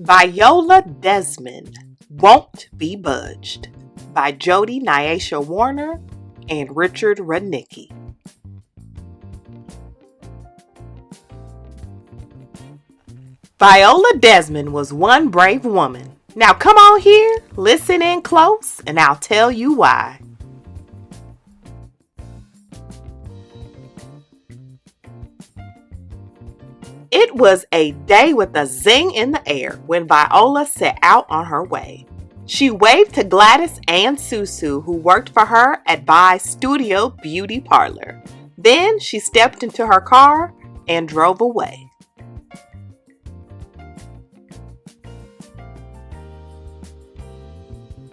Viola Desmond Won't Be Budged by Jody, Nyasia Warner, and Richard Rudnicki. Viola Desmond was one brave woman. Now come on here, listen in close, and I'll tell you why. It was a day with a zing in the air when Viola set out on her way. She waved to Gladys and Susu, who worked for her at Vi's Studio Beauty Parlor. Then she stepped into her car and drove away.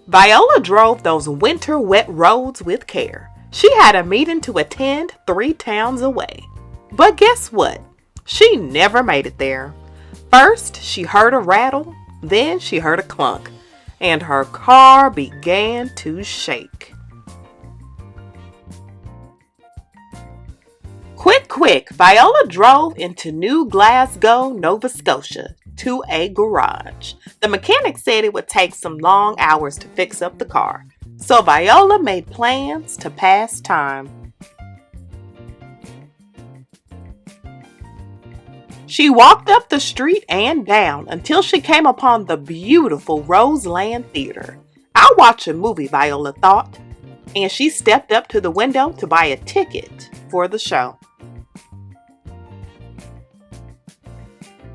Viola drove those winter wet roads with care. She had a meeting to attend 3 towns away. But guess what? She never made it there. First, she heard a rattle, then she heard a clunk, and her car began to shake. Quick, Viola drove into New Glasgow, Nova Scotia, to a garage. The mechanic said it would take some long hours to fix up the car, so Viola made plans to pass time. She walked up the street and down until she came upon the beautiful Roseland Theater. I'll watch a movie, Viola thought, and she stepped up to the window to buy a ticket for the show.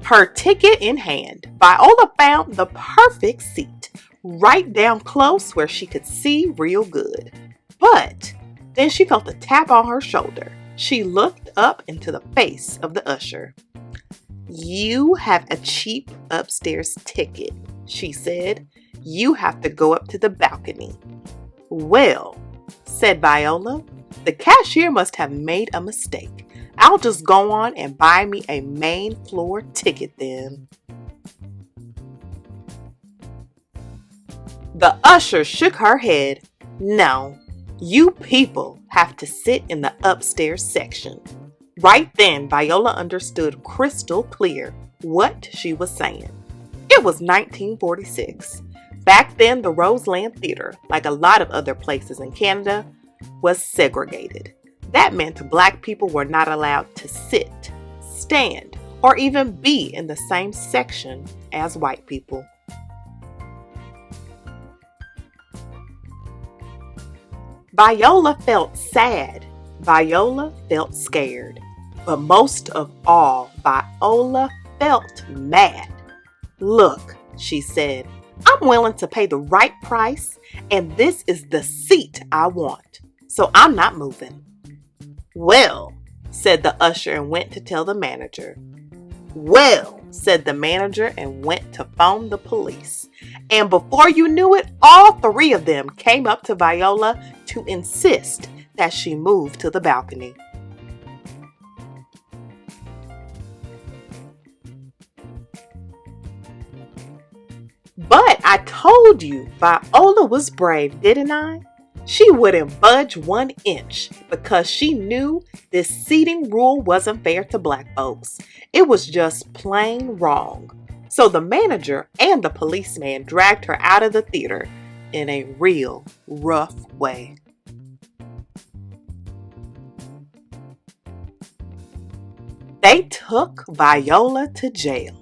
Her ticket in hand, Viola found the perfect seat, right down close where she could see real good. But then she felt a tap on her shoulder. She looked up into the face of the usher. "You have a cheap upstairs ticket," she said. "You have to go up to the balcony." "Well," said Viola, "the cashier must have made a mistake. I'll just go on and buy me a main floor ticket then." The usher shook her head. "No, you people have to sit in the upstairs section." Right then, Viola understood crystal clear what she was saying. It was 1946. Back then, the Roseland Theater, like a lot of other places in Canada, was segregated. That meant black people were not allowed to sit, stand, or even be in the same section as white people. Viola felt sad. Viola felt scared. But most of all, Viola felt mad. "Look," she said, "I'm willing to pay the right price, and this is the seat I want, so I'm not moving." "Well," said the usher and went to tell the manager. "Well," said the manager and went to phone the police. And before you knew it, all 3 of them came up to Viola to insist that she move to the balcony. But I told you Viola was brave, didn't I? She wouldn't budge 1 inch because she knew this seating rule wasn't fair to black folks. It was just plain wrong. So the manager and the policeman dragged her out of the theater in a real rough way. They took Viola to jail.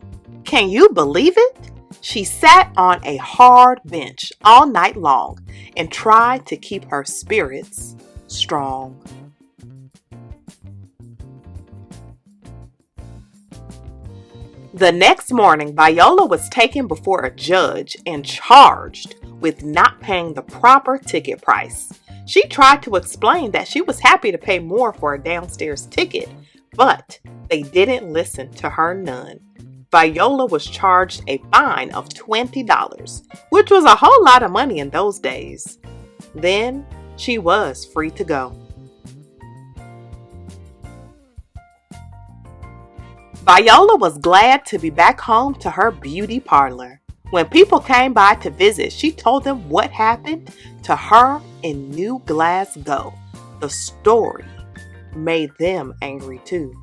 Can you believe it? She sat on a hard bench all night long and tried to keep her spirits strong. The next morning, Viola was taken before a judge and charged with not paying the proper ticket price. She tried to explain that she was happy to pay more for a downstairs ticket, but they didn't listen to her none. Viola was charged a fine of $20, which was a whole lot of money in those days. Then she was free to go. Viola was glad to be back home to her beauty parlor. When people came by to visit, she told them what happened to her in New Glasgow. The story made them angry too.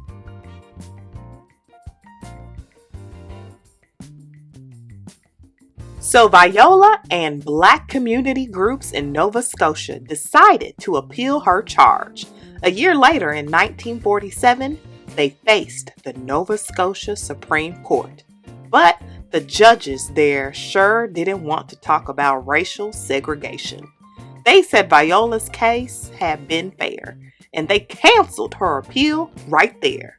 So Viola and Black community groups in Nova Scotia decided to appeal her charge. A year later, in 1947, they faced the Nova Scotia Supreme Court. But the judges there sure didn't want to talk about racial segregation. They said Viola's case had been fair, and they canceled her appeal right there.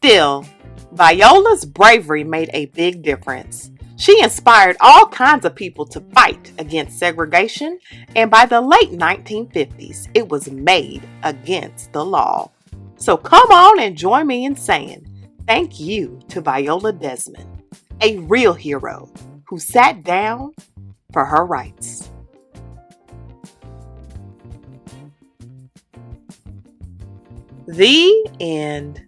Still, Viola's bravery made a big difference. She inspired all kinds of people to fight against segregation, and by the late 1950s, it was made against the law. So come on and join me in saying thank you to Viola Desmond, a real hero who sat down for her rights. The end.